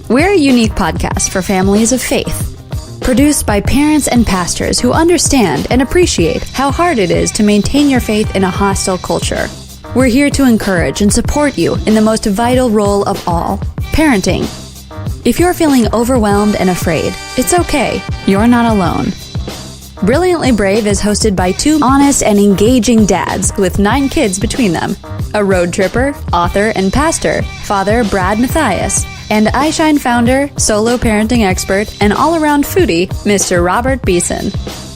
We're a unique podcast for families of faith, produced by parents and pastors who understand and appreciate how hard it is to maintain your faith in a hostile culture. We're here to encourage and support you in the most vital role of all, parenting. If you're feeling overwhelmed and afraid, it's okay. You're not alone. Brilliantly Brave is hosted by two honest and engaging dads with 9 kids between them. A road tripper, author, and pastor, Father Brad Matthias, and iShine founder, solo parenting expert, and all-around foodie, Mr. Robert Beeson.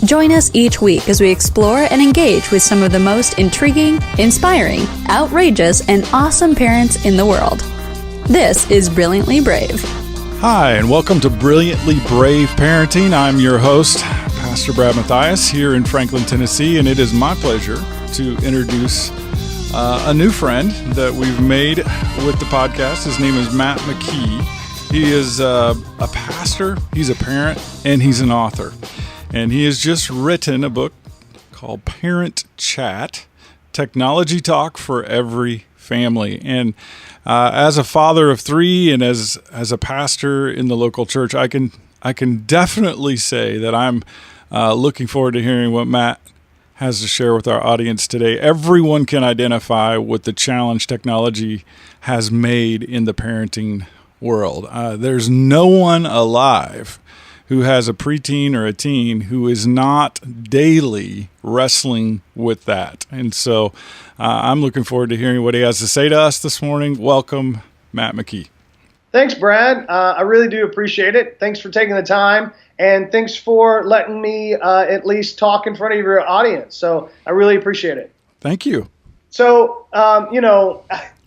Join us each week as we explore and engage with some of the most intriguing, inspiring, outrageous, and awesome parents in the world. This is Brilliantly Brave. Hi, and welcome to Brilliantly Brave Parenting. I'm your host, Pastor Brad Matthias, here in Franklin, Tennessee, and it is my pleasure to introduce a new friend that we've made with the podcast. His name is Mckee. He is a pastor, he's a parent, and he's an author. And he has just written a book called Parent Chat, Technology Talk for Every Family. And as a father of 3 and as a pastor in the local church, I can definitely say that I'm looking forward to hearing what Matt has to share with our audience today. Everyone can identify with the challenge technology has made in the parenting world. There's no one alive who has a preteen or a teen who is not daily wrestling with that. And so I'm looking forward to hearing what he has to say to us this morning. Welcome, Matt Mckee. Thanks, Brad. I really do appreciate it. Thanks for taking the time, and thanks for letting me at least talk in front of your audience. So I really appreciate it. Thank you. So,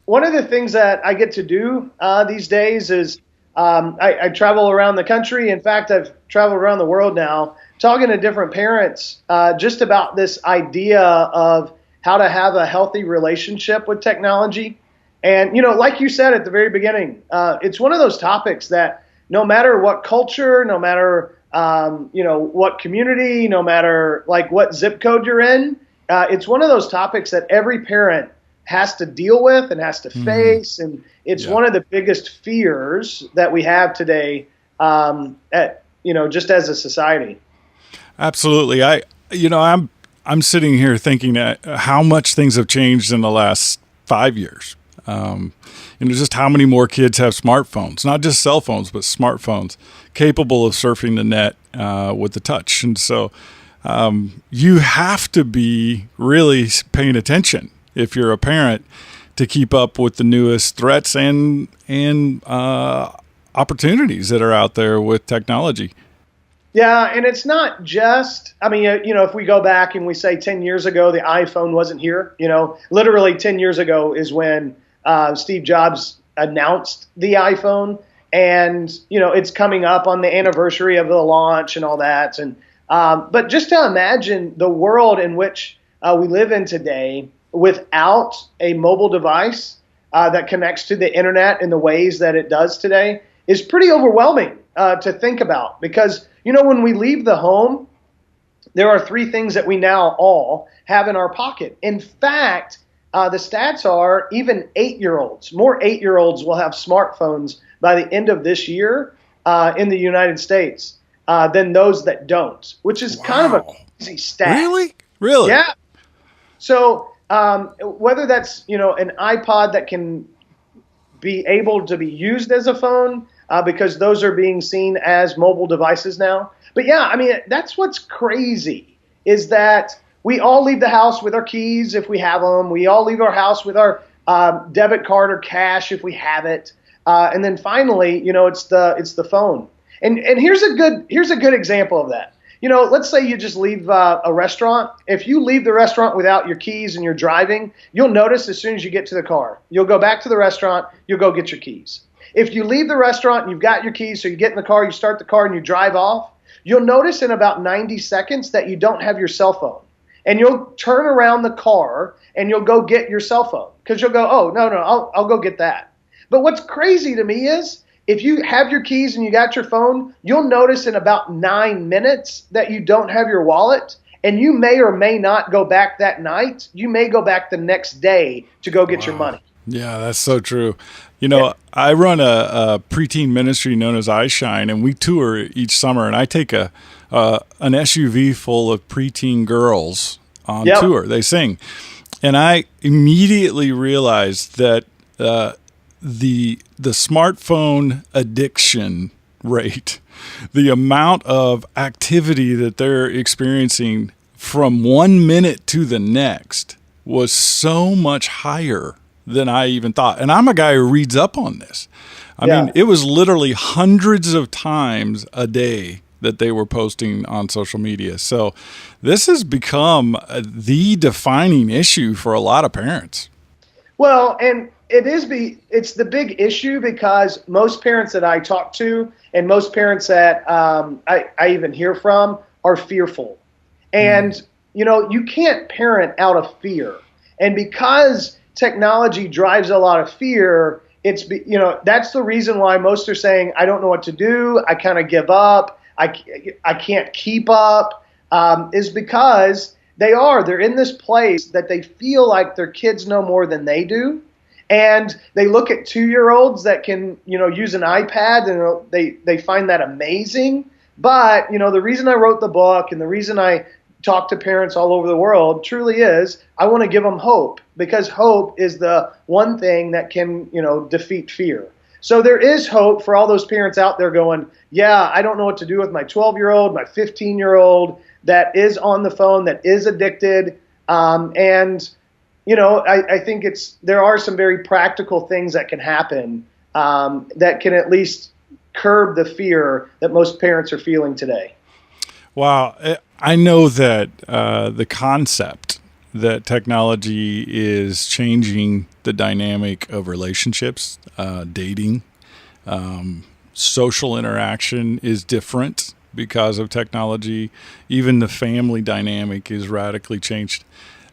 one of the things that I get to do these days is I travel around the country. In fact, I've traveled around the world now, talking to different parents just about this idea of how to have a healthy relationship with technology. And, like you said at the very beginning, it's one of those topics that no matter what culture, no matter, what community, no matter like what zip code you're in, it's one of those topics that every parent has to deal with and has to face. And it's one of the biggest fears that we have today, just as a society. Absolutely. I'm sitting here thinking how much things have changed in the last 5 years. Just how many more kids have smartphones, not just cell phones, but smartphones capable of surfing the net with the touch. And so you have to be really paying attention if you're a parent to keep up with the newest threats and opportunities that are out there with technology. Yeah, and it's not just, if we go back and we say 10 years ago, the iPhone wasn't here, literally 10 years ago is when Steve Jobs announced the iPhone, and, it's coming up on the anniversary of the launch and all that. And but just to imagine the world in which we live in today without a mobile device that connects to the internet in the ways that it does today is pretty overwhelming to think about. Because, when we leave the home, there are 3 things that we now all have in our pocket. In fact, the stats are even 8-year-olds, more 8-year-olds will have smartphones by the end of this year in the United States than those that don't, which is kind of a crazy stat. Really? Yeah. So whether that's, an iPod that can be able to be used as a phone, because those are being seen as mobile devices now. But that's what's crazy is that we all leave the house with our keys if we have them. We all leave our house with our debit card or cash if we have it. And then finally, it's the phone. And here's a good example of that. Let's say you just leave a restaurant. If you leave the restaurant without your keys and you're driving, you'll notice as soon as you get to the car, you'll go back to the restaurant, you'll go get your keys. If you leave the restaurant and you've got your keys, so you get in the car, you start the car and you drive off, you'll notice in about 90 seconds that you don't have your cell phone. And you'll turn around the car and you'll go get your cell phone because you'll go, oh, no, I'll go get that. But what's crazy to me is if you have your keys and you got your phone, you'll notice in about 9 minutes that you don't have your wallet, and you may or may not go back that night. You may go back the next day to go get your money. Yeah, that's so true. You know, I run a preteen ministry known as I Shine, and we tour each summer. And I take an SUV full of preteen girls on Yep. tour. They sing, and I immediately realized that the smartphone addiction rate, the amount of activity that they're experiencing from 1 minute to the next, was so much higher than I even thought. And I'm a guy who reads up on this. I mean, it was literally hundreds of times a day that they were posting on social media. So this has become the defining issue for a lot of parents. Well, and it's the big issue because most parents that I talk to and most parents that I even hear from are fearful. And, you can't parent out of fear. And because technology drives a lot of fear, that's the reason why most are saying, I don't know what to do. I kind of give up. I can't keep up, is because they're in this place that they feel like their kids know more than they do. And they look at 2-year-olds that can, use an iPad, and they find that amazing. But, the reason I wrote the book and the reason I talk to parents all over the world truly is I want to give them hope, because hope is the one thing that can, defeat fear. So there is hope for all those parents out there going, yeah, I don't know what to do with my 12-year-old, my 15-year-old that is on the phone, that is addicted. I think there are some very practical things that can happen that can at least curb the fear that most parents are feeling today. Wow. I know that the concept that technology is changing the dynamic of relationships, dating, social interaction is different because of technology. Even the family dynamic is radically changed.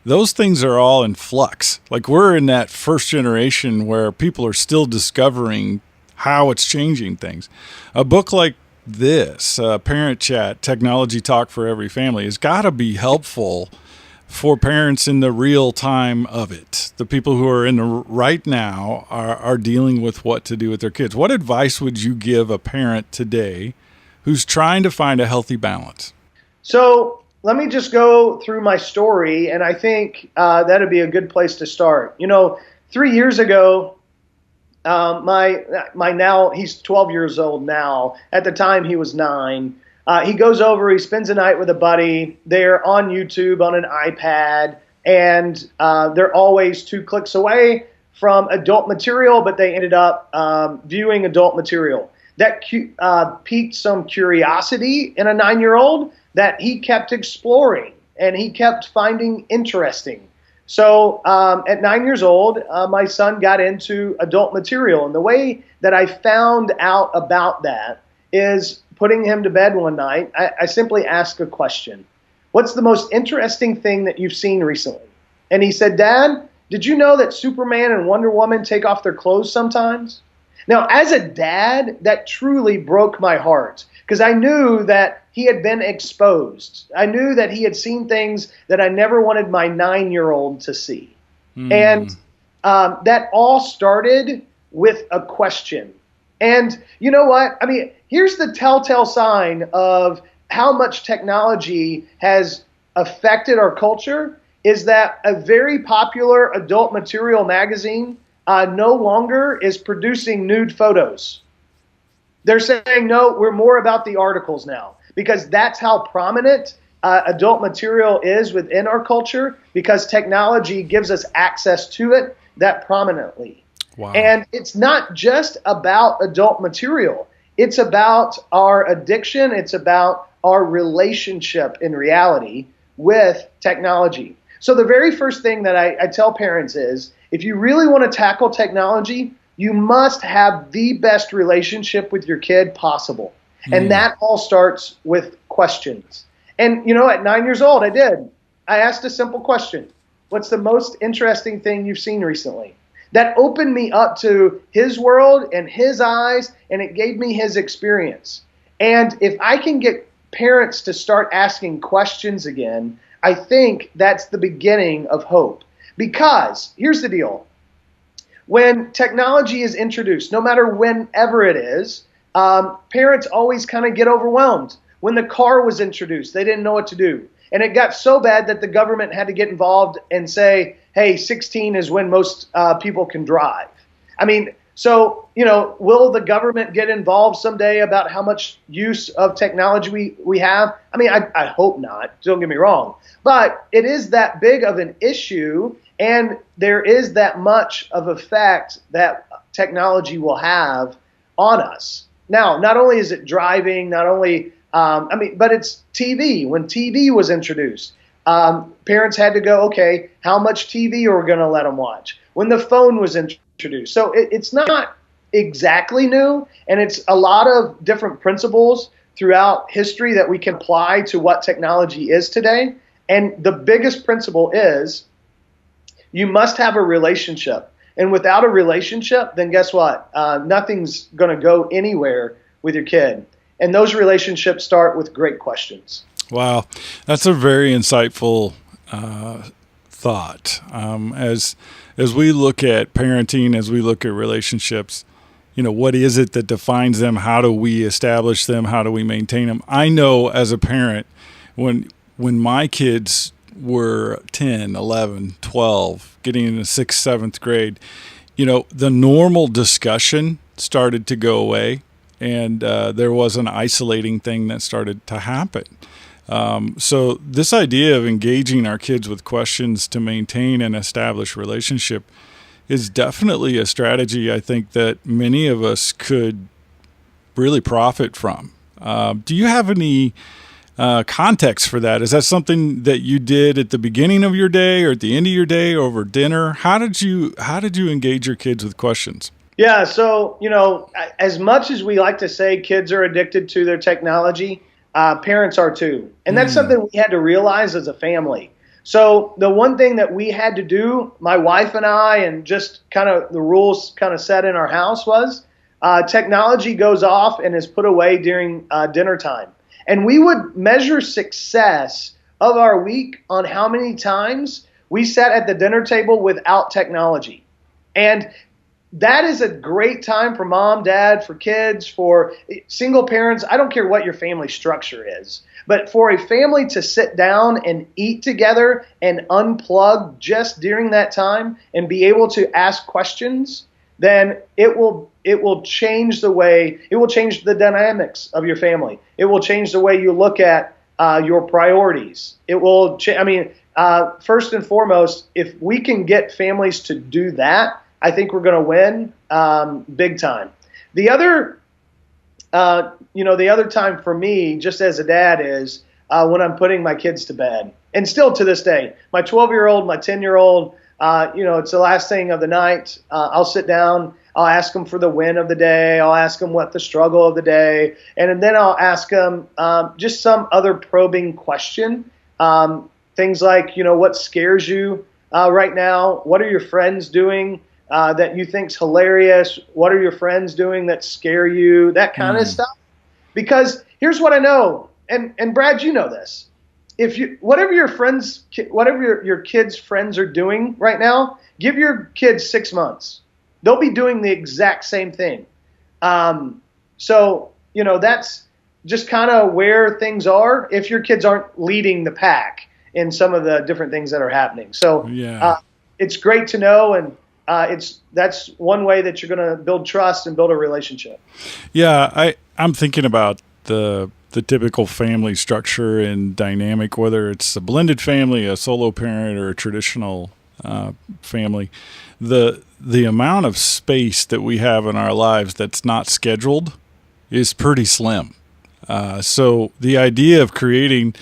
Those things are all in flux. Like, we're in that first generation where people are still discovering how it's changing things. A book like this, Parent Chat, Technology Talk for Every Family, has got to be helpful for parents in the real time of it. The people who are in the right now are dealing with what to do with their kids. What advice would you give a parent today who's trying to find a healthy balance? So let me just go through my story, and I think that'd be a good place to start. 3 years ago, my now, he's 12 years old now. At the time, he was 9. He goes over, he spends a night with a buddy. They're on YouTube on an iPad, and they're always 2 clicks away from adult material, but they ended up viewing adult material. That piqued some curiosity in a 9-year-old that he kept exploring and he kept finding interesting. So at 9 years old, my son got into adult material. And the way that I found out about that is putting him to bed one night. I simply asked a question. What's the most interesting thing that you've seen recently? And he said, Dad, did you know that Superman and Wonder Woman take off their clothes sometimes? Now, as a dad, that truly broke my heart because I knew that he had been exposed. I knew that he had seen things that I never wanted my 9-year-old to see. And that all started with a question. And you know what? I mean, here's the telltale sign of how much technology has affected our culture is that a very popular adult material magazine no longer is producing nude photos. They're saying, no, we're more about the articles now because that's how prominent adult material is within our culture because technology gives us access to it that prominently. Wow. And it's not just about adult material. It's about our addiction. It's about our relationship in reality with technology. So the very first thing that I tell parents is, if you really want to tackle technology, you must have the best relationship with your kid possible. And that all starts with questions. And, at 9 years old, I asked a simple question. What's the most interesting thing you've seen recently? That opened me up to his world and his eyes, and it gave me his experience. And if I can get parents to start asking questions again, I think that's the beginning of hope. Because here's the deal. when technology is introduced, no matter whenever it is, parents always kind of get overwhelmed. When the car was introduced, they didn't know what to do. And it got so bad that the government had to get involved and say, hey, 16 is when most people can drive. I mean, so, will the government get involved someday about how much use of technology we have? I mean, I hope not. Don't get me wrong. But it is that big of an issue, and there is that much of effect that technology will have on us. Now, not only is it driving, not only, but it's TV. When TV was introduced, parents had to go, okay, how much TV are we going to let them watch? When the phone was introduced. So it's not exactly new, and it's a lot of different principles throughout history that we can apply to what technology is today. And the biggest principle is you must have a relationship. And without a relationship, then guess what? Nothing's going to go anywhere with your kid. And those relationships start with great questions. Wow. That's a very insightful thought. As we look at parenting, as we look at relationships, what is it that defines them? How do we establish them? How do we maintain them? I know as a parent, when my kids were 10, 11, 12, getting into 6th, 7th grade, the normal discussion started to go away, and there was an isolating thing that started to happen. So this idea of engaging our kids with questions to maintain and establish relationship is definitely a strategy I think that many of us could really profit from. Do you have any context for that? Is that something that you did at the beginning of your day or at the end of your day over dinner? How did you engage your kids with questions? Yeah, so, as much as we like to say kids are addicted to their technology, parents are too. And that's something we had to realize as a family. So the one thing that we had to do, my wife and I, and just kind of the rules kind of set in our house was technology goes off and is put away during dinner time. And we would measure success of our week on how many times we sat at the dinner table without technology. And that is a great time for mom, dad, for kids, for single parents. I don't care what your family structure is, but for a family to sit down and eat together and unplug just during that time and be able to ask questions, then it will change the dynamics of your family. It will change the way you look at your priorities. It will first and foremost, if we can get families to do that, I think we're going to win big time. The other time for me, just as a dad, is when I'm putting my kids to bed. And still to this day, my 12-year-old, my 10-year-old, it's the last thing of the night. I'll sit down. I'll ask them for the win of the day. I'll ask them what the struggle of the day. And then I'll ask them just some other probing question. Things like, what scares you right now? What are your friends doing that you think's hilarious? What are your friends doing that scare you? That kind of stuff. Because here's what I know, and Brad, you know this. Whatever your kids' friends are doing right now, give your kids 6 months. They'll be doing the exact same thing. So that's just kind of where things are if your kids aren't leading the pack in some of the different things that are happening. So it's great to know, and that's one way that you're going to build trust and build a relationship. Yeah, I'm thinking about the typical family structure and dynamic, whether it's a blended family, a solo parent, or a traditional family. The amount of space that we have in our lives that's not scheduled is pretty slim. So the idea of creating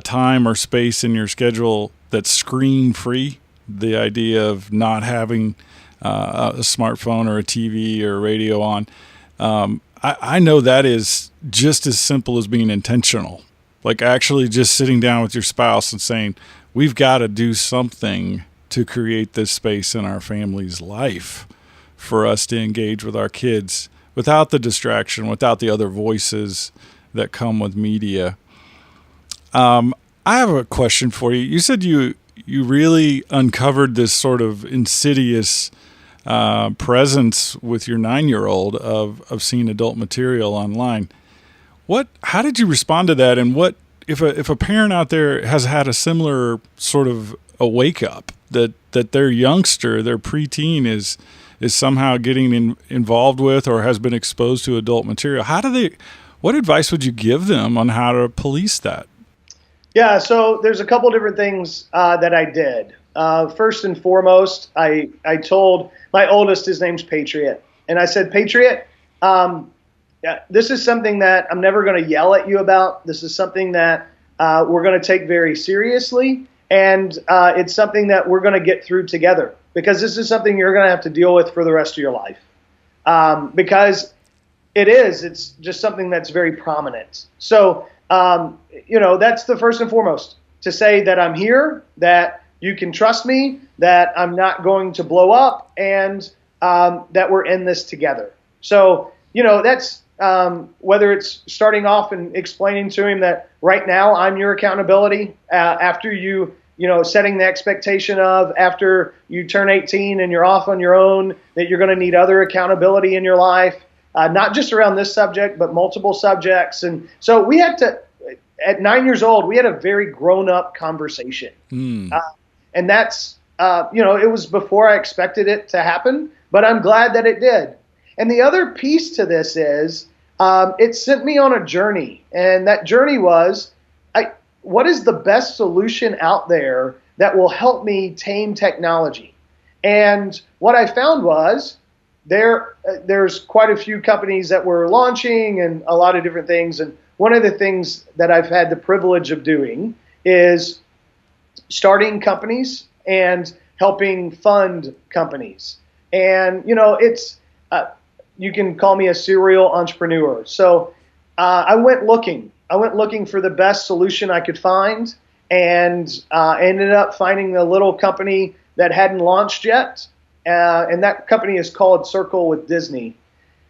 time or space in your schedule that's screen free, the idea of not having a smartphone or a TV or a radio on, I know that is just as simple as being intentional. Like actually just sitting down with your spouse and saying, we've got to do something to create this space in our family's life for us to engage with our kids without the distraction, without the other voices that come with media. I have a question for you. You said you really uncovered this sort of insidious presence with your 9-year-old of seeing adult material online. How did you respond to that? And what if a parent out there has had a similar sort of a wake up that their youngster, their preteen is somehow getting involved with or has been exposed to adult material? What advice would you give them on how to police that? Yeah, so there's a couple different things that I did. First and foremost, I told my oldest, his name's Patriot, and I said, Patriot, this is something that I'm never going to yell at you about. This is something that we're going to take very seriously, and it's something that we're going to get through together, because this is something you're going to have to deal with for the rest of your life. Because it's just something that's very prominent. So, that's the first and foremost, to say that I'm here, that you can trust me, that I'm not going to blow up, and that we're in this together. So, that's whether it's starting off and explaining to him that right now I'm your accountability, after setting the expectation of after you turn 18 and you're off on your own, that you're going to need other accountability in your life, not just around this subject, but multiple subjects. And so we had to, at 9 years old, we had a very grown-up conversation. And that's, it was before I expected it to happen, but I'm glad that it did. And the other piece to this is it sent me on a journey. And that journey was, what is the best solution out there that will help me tame technology? And what I found was there's quite a few companies that were launching and a lot of different things. And one of the things that I've had the privilege of doing is starting companies and helping fund companies. And, it's you can call me a serial entrepreneur. So I went looking for the best solution I could find, and ended up finding the little company that hadn't launched yet. And that company is called Circle with Disney.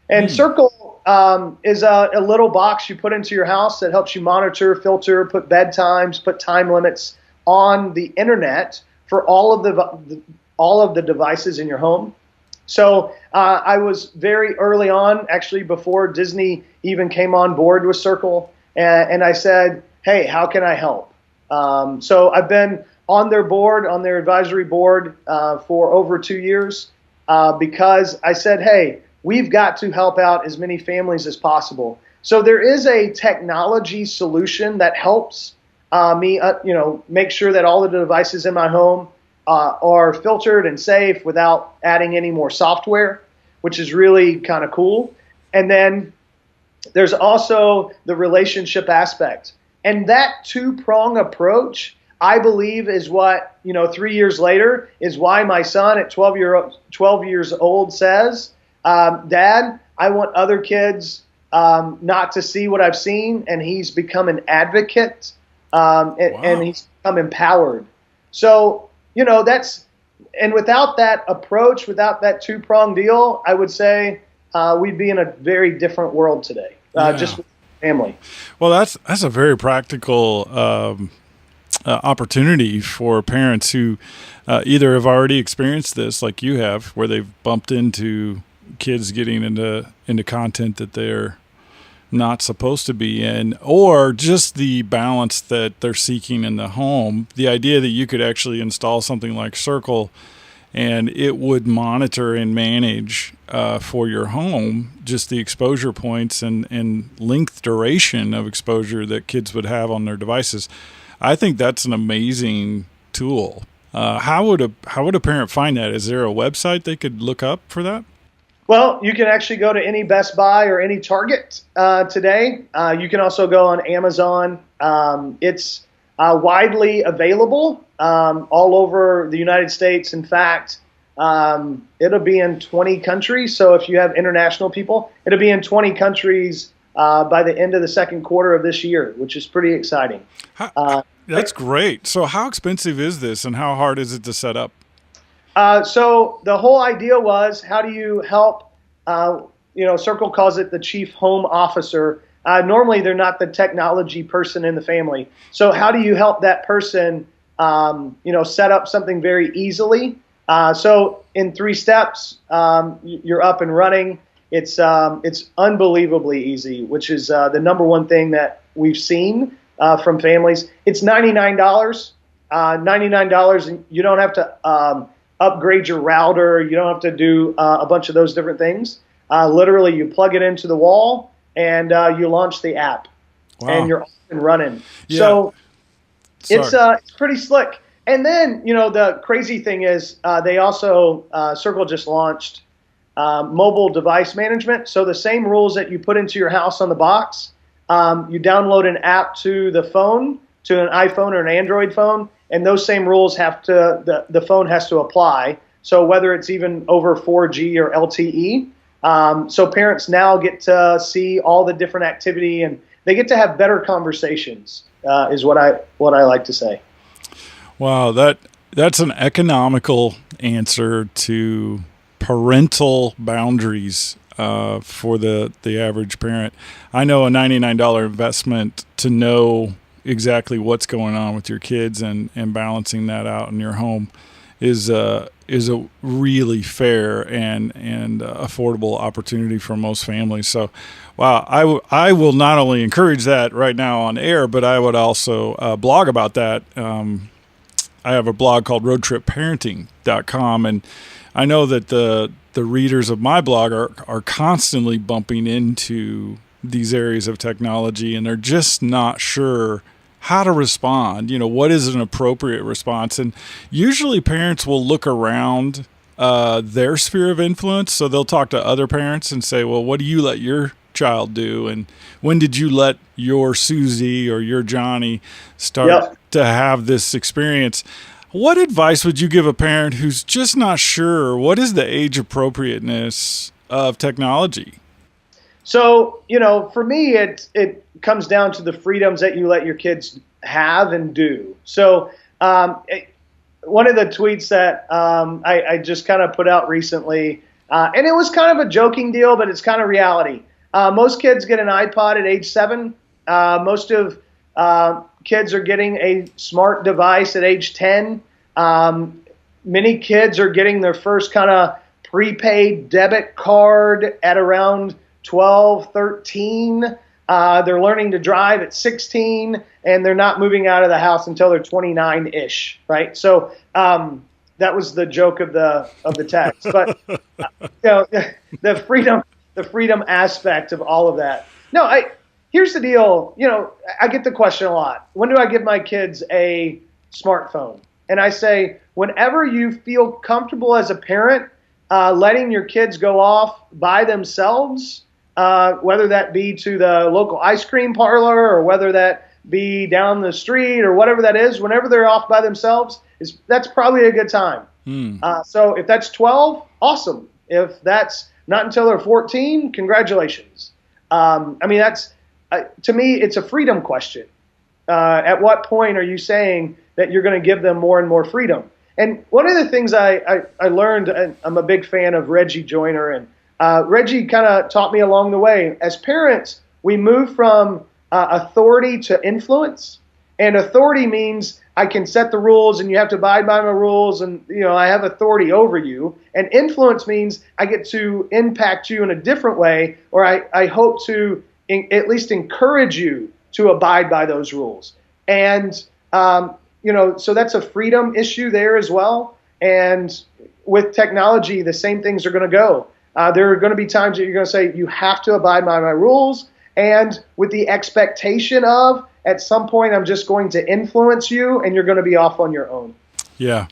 And Circle is a little box you put into your house that helps you monitor, filter, put bedtimes, put time limits on the internet for all of the devices in your home. So I was very early on, actually before Disney even came on board with Circle, and I said, hey, how can I help? So I've been on their board, on their advisory board for over 2 years because I said, hey, we've got to help out as many families as possible. So there is a technology solution that helps me, make sure that all the devices in my home are filtered and safe without adding any more software, which is really kind of cool. And then there's also the relationship aspect. And that two-prong approach, I believe, is what, 3 years later, is why my son at 12 years old says, Dad, I want other kids not to see what I've seen. And he's become an advocate, and he's become empowered. So, and without that approach, without that two-prong deal, I would say we'd be in a very different world today, just with family. Well, that's a very practical opportunity for parents who either have already experienced this, like you have, where they've bumped into kids getting into content that they're not supposed to be in, or just the balance that they're seeking in the home. The idea that you could actually install something like Circle and it would monitor and manage for your home just the exposure points and length duration of exposure that kids would have on their devices. I think that's an amazing tool. How would a parent find that? Is there a website they could look up for that? Well, you can actually go to any Best Buy or any Target today. You can also go on Amazon. It's widely available all over the United States. In fact, it'll be in 20 countries. So if you have international people, it'll be in 20 countries by the end of the second quarter of this year, which is pretty exciting. That's great. So how expensive is this, and how hard is it to set up? So the whole idea was, how do you help, Circle calls it the chief home officer. Normally they're not the technology person in the family. So how do you help that person, set up something very easily So in 3 steps, you're up and running. It's unbelievably easy, which is the number one thing that we've seen from families. It's $99. $99, and you don't have to upgrade your router. You don't have to do a bunch of those different things. Literally, you plug it into the wall and you launch the app, and you're off and running. Yeah. So it's pretty slick. And then, the crazy thing is they also, Circle just launched mobile device management. So the same rules that you put into your house on the box, you download an app to the phone, to an iPhone or an Android phone, and those same rules the phone has to apply. So whether it's even over 4G or LTE, so parents now get to see all the different activity, and they get to have better conversations, is what I like to say. Wow, that's an economical answer to parental boundaries for the average parent. I know a $99 investment to know exactly what's going on with your kids and balancing that out in your home is a really fair and affordable opportunity for most families. So, wow, I will not only encourage that right now on air, but I would also blog about that. I have a blog called roadtripparenting.com, and I know that the readers of my blog are constantly bumping into these areas of technology, and they're just not sure how to respond. What is an appropriate response? And usually parents will look around their sphere of influence. So they'll talk to other parents and say, well, what do you let your child do? And when did you let your Susie or your Johnny start to have this experience? What advice would you give a parent who's just not sure what is the age appropriateness of technology? So, for me, it comes down to the freedoms that you let your kids have and do. So one of the tweets that I just kind of put out recently, and it was kind of a joking deal, but it's kind of reality. Most kids get an iPod at age 7. Most of kids are getting a smart device at age 10. Many kids are getting their first kind of prepaid debit card at around 12, 13. They're learning to drive at 16, and they're not moving out of the house until they're 29-ish, right? So that was the joke of the text. But the freedom aspect of all of that. No, here's the deal. I get the question a lot. When do I give my kids a smartphone? And I say, whenever you feel comfortable as a parent letting your kids go off by themselves, whether that be to the local ice cream parlor or whether that be down the street or whatever that is, whenever they're off by themselves, that's probably a good time. So if that's 12, awesome. If that's not until they're 14, congratulations. That's to me, it's a freedom question. At what point are you saying that you're going to give them more and more freedom? And one of the things I learned, and I'm a big fan of Reggie Joyner, and Reggie kind of taught me along the way. As parents, we move from authority to influence, and authority means I can set the rules and you have to abide by my rules, and I have authority over you. And influence means I get to impact you in a different way, or I hope to at least encourage you to abide by those rules. And so that's a freedom issue there as well. And with technology, the same things are going to go. There are going to be times that you're going to say, you have to abide by my rules. And with the expectation of, at some point, I'm just going to influence you and you're going to be off on your own. Yeah.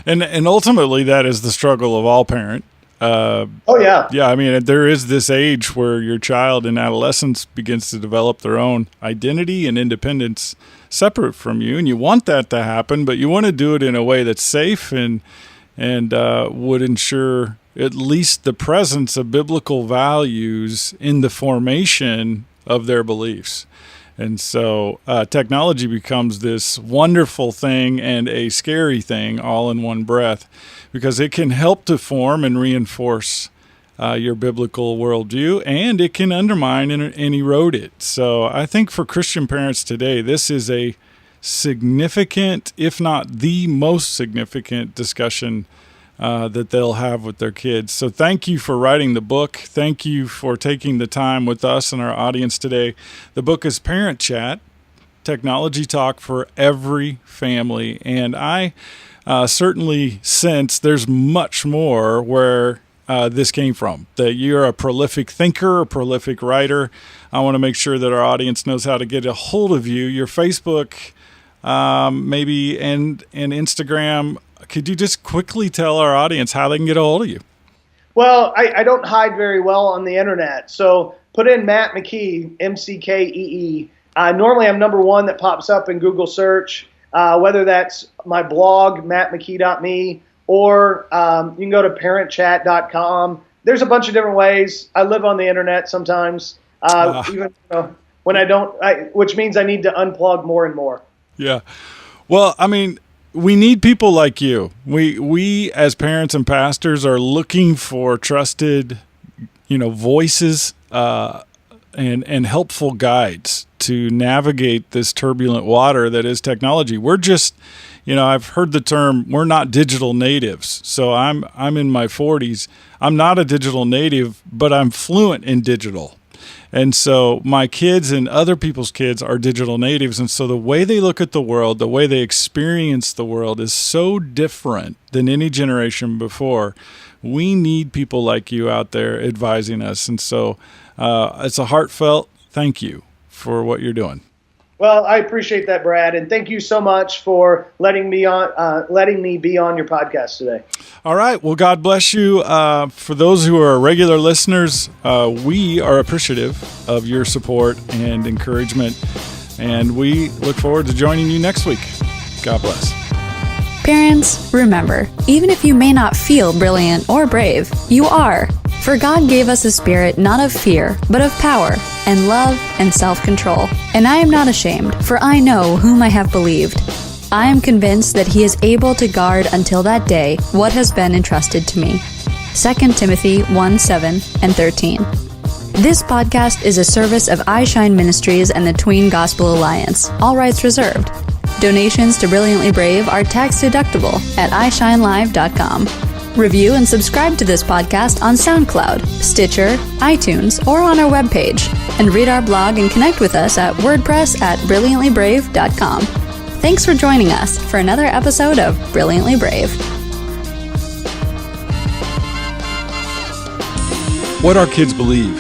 And ultimately, that is the struggle of all parent. Oh, yeah. Yeah, there is this age where your child in adolescence begins to develop their own identity and independence separate from you. And you want that to happen, but you want to do it in a way that's safe and would ensure at least the presence of biblical values in the formation of their beliefs. And so technology becomes this wonderful thing and a scary thing all in one breath, because it can help to form and reinforce your biblical worldview, and it can undermine and erode it. So I think for Christian parents today, this is a significant, if not the most significant discussion that they'll have with their kids. So thank you for writing the book. Thank you for taking the time with us and our audience today. The book is Parent Chat, Technology Talk for Every Family. And I certainly sense there's much more where this came from, that you're a prolific thinker, a prolific writer. I want to make sure that our audience knows how to get a hold of you. Your Facebook, maybe, and Instagram. Could you just quickly tell our audience how they can get a hold of you? Well, I don't hide very well on the internet. So put in Matt Mckee, Mckee. Normally I'm number one that pops up in Google search, whether that's my blog, mattmckee.me, or you can go to parentchat.com. There's a bunch of different ways. I live on the internet sometimes, even when I don't, which means I need to unplug more and more. Yeah. Well, I mean, we need people like you. We as parents and pastors are looking for trusted, voices and helpful guides to navigate this turbulent water that is technology. We're just, I've heard the term, we're not digital natives. So I'm in my 40s. I'm not a digital native, but I'm fluent in digital. And so my kids and other people's kids are digital natives. And so the way they look at the world, the way they experience the world is so different than any generation before. We need people like you out there advising us. And so it's a heartfelt thank you for what you're doing. Well, I appreciate that, Brad, and thank you so much for letting me be on your podcast today. All right. Well, God bless you. For those who are regular listeners, we are appreciative of your support and encouragement, and we look forward to joining you next week. God bless. Parents, remember, even if you may not feel brilliant or brave, you are. For God gave us a spirit not of fear, but of power, and love, and self-control. And I am not ashamed, for I know whom I have believed. I am convinced that he is able to guard until that day what has been entrusted to me. 2 Timothy 1:7 and 13. This podcast is a service of iShine Ministries and the Tween Gospel Alliance. All rights reserved. Donations to Brilliantly Brave are tax deductible at ishinelive.com. Review and subscribe to this podcast on SoundCloud, Stitcher, iTunes, or on our webpage. And read our blog and connect with us at wordpress@brilliantlybrave.com. Thanks for joining us for another episode of Brilliantly Brave. What our kids believe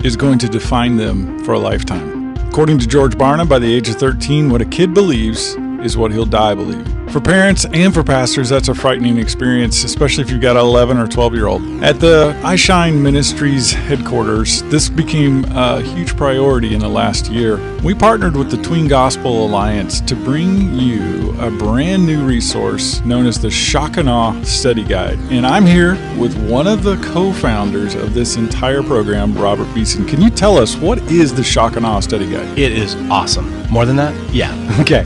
is going to define them for a lifetime. According to George Barna, by the age of 13, what a kid believes is what he'll die believing. For parents and for pastors, that's a frightening experience, especially if you've got an 11 or 12-year-old. At the iShine Ministries headquarters, this became a huge priority in the last year. We partnered with the Tween Gospel Alliance to bring you a brand new resource known as the Shock and Awe Study Guide. And I'm here with one of the co-founders of this entire program, Robert Beeson. Can you tell us, what is the Shock and Awe Study Guide? It is awesome. More than that? Yeah. Okay.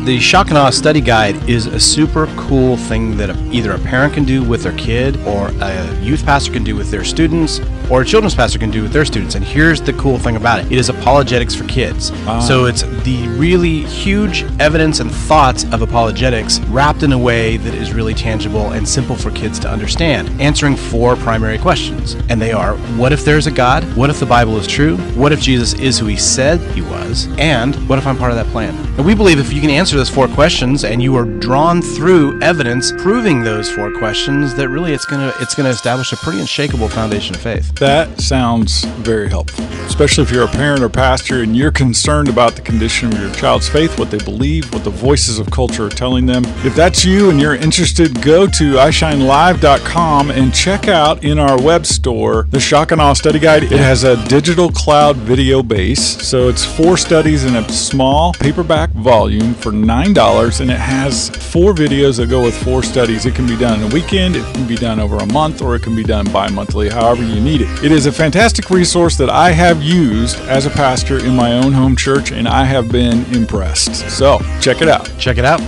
The Shock and Awe Study Guide is a super cool thing that either a parent can do with their kid, or a youth pastor can do with their students, or a children's pastor can do with their students. And here's the cool thing about it. It is apologetics for kids. So it's the really huge evidence and thoughts of apologetics wrapped in a way that is really tangible and simple for kids to understand, answering 4 primary questions. And they are, what if there's a God? What if the Bible is true? What if Jesus is who he said he was? And what if I'm part of that plan? And we believe if you can answer those 4 questions and you are drawn through evidence proving those 4 questions, that really it's gonna establish a pretty unshakable foundation of faith. That sounds very helpful, especially if you're a parent or pastor and you're concerned about the condition of your child's faith, what they believe, what the voices of culture are telling them. If that's you and you're interested, go to ishinelive.com and check out in our web store the Shock and Awe Study Guide. It has a digital cloud video base, so it's 4 studies in a small paperback volume for $9, and it has 4 videos that go with 4 studies. It can be done in a weekend, it can be done over a month, or it can be done bi-monthly, however you need it. It is a fantastic resource that I have used as a pastor in my own home church, and I have been impressed. So check it out. Check it out.